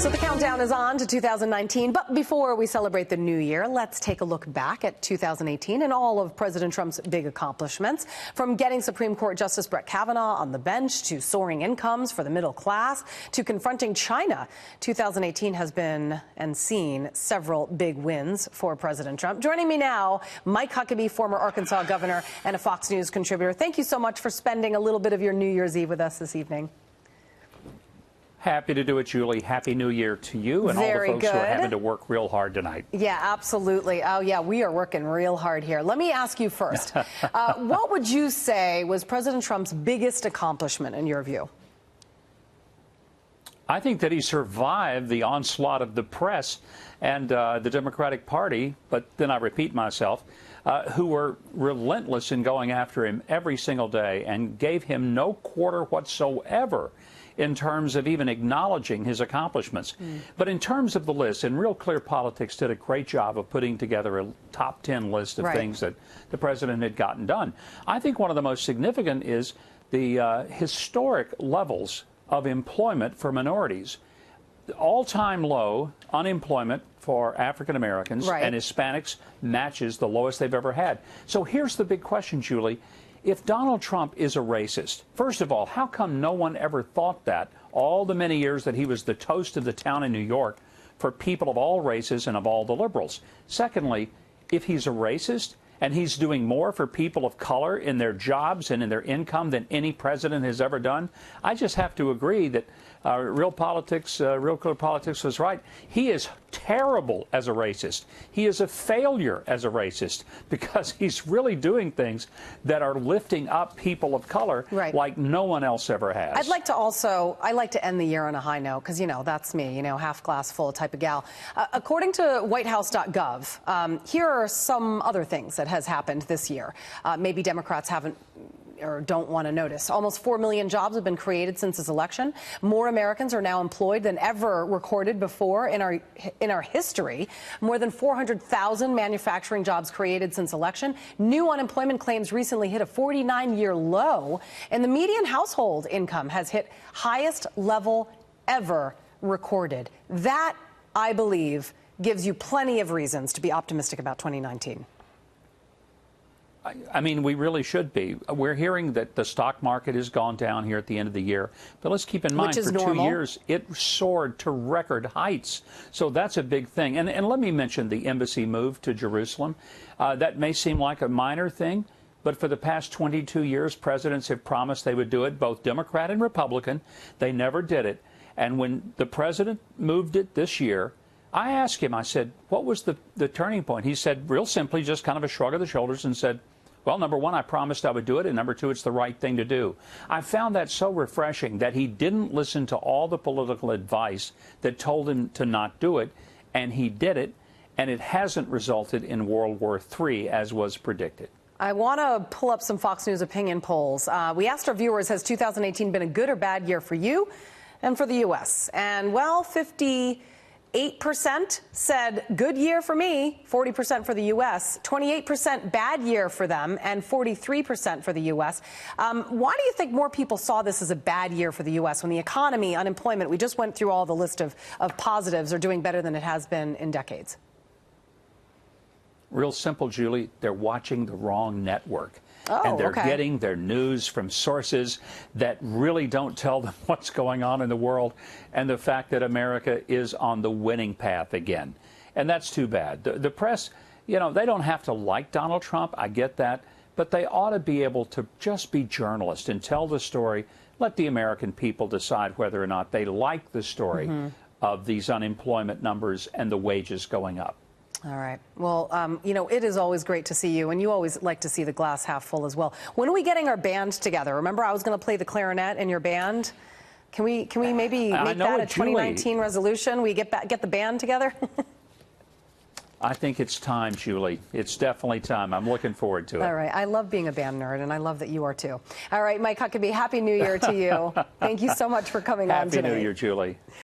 So the countdown is on to 2019, but before we celebrate the new year, let's take a look back at 2018 and all of President Trump's big accomplishments. From getting Supreme Court Justice Brett Kavanaugh on the bench, to soaring incomes for the middle class, to confronting China, 2018 has been and seen several big wins for President Trump. Joining me now, Mike Huckabee, former Arkansas governor and a Fox News contributor. Thank you so much for spending a little bit of your New Year's Eve with us this evening. Happy to do it, Julie. Happy New Year to you and all the folks who are having to work real hard tonight. Yeah, absolutely. Oh, yeah, we are working real hard here. Let me ask you first, what would you say was President Trump's biggest accomplishment in your view? I think that he survived the onslaught of the press and the Democratic Party, but then I repeat myself, who were relentless in going after him every single day and gave him no quarter whatsoever in terms of even acknowledging his accomplishments. But in terms of the list, and Real Clear Politics did a great job of putting together a top 10 list of things that the president had gotten done. I think one of the most significant is the historic levels of employment for minorities. All-time low unemployment for African Americans and Hispanics matches the lowest they've ever had. So here's the big question, Julie. If Donald Trump is a racist, first of all, how come no one ever thought that all the many years that he was the toast of the town in New York for people of all races and of all the liberals? Secondly, if he's a racist and he's doing more for people of color in their jobs and in their income than any president has ever done, I just have to agree that Real Clear Politics was right. He is terrible as a racist. He is a failure as a racist because he's really doing things that are lifting up people of color like no one else ever has. I'd like to end the year on a high note because, you know, that's me, you know, half glass full type of gal. According to whitehouse.gov, here are some other things that has happened this year. Maybe Democrats haven't or don't want to notice. Almost 4 million jobs have been created since his election. More Americans are now employed than ever recorded before in our history. More than 400,000 manufacturing jobs created since election. New unemployment claims recently hit a 49-year low, and the median household income has hit highest level ever recorded. That, I believe, gives you plenty of reasons to be optimistic about 2019. I mean, we really should be. We're hearing that the stock market has gone down here at the end of the year. But let's keep in mind, for 2 years, it soared to record heights. So that's a big thing. And let me mention the embassy move to Jerusalem. That may seem like a minor thing, but for the past 22 years, presidents have promised they would do it, both Democrat and Republican. They never did it. And when the president moved it this year, I asked him, I said, what was the turning point? He said, real simply, just kind of a shrug of the shoulders and said, well, number one, I promised I would do it, and number two, it's the right thing to do. I found that so refreshing that he didn't listen to all the political advice that told him to not do it, and he did it, and it hasn't resulted in World War III, as was predicted. I want to pull up some Fox News opinion polls. We asked our viewers, has 2018 been a good or bad year for you and for the U.S.? And, well, 58% said good year for me, 40% for the U.S., 28% bad year for them, and 43% for the U.S. Why do you think more people saw this as a bad year for the U.S. when the economy, unemployment, we just went through all the list of positives, are doing better than it has been in decades? Real simple, Julie. They're watching the wrong network. And they're getting their news from sources that really don't tell them what's going on in the world and the fact that America is on the winning path again. And that's too bad. The press, you know, they don't have to like Donald Trump. I get that. But they ought to be able to just be journalists and tell the story. Let the American people decide whether or not they like the story of these unemployment numbers and the wages going up. All right. Well, you know, it is always great to see you, and you always like to see the glass half full as well. When are we getting our band together? Remember, I was going to play the clarinet in your band. Can we maybe make that a 2019 resolution? We get the band together? I think it's time, Julie. It's definitely time. I'm looking forward to it. All right. I love being a band nerd, and I love that you are too. All right, Mike Huckabee, Happy New Year to you. Thank you so much for coming on today. Happy New Year, Julie.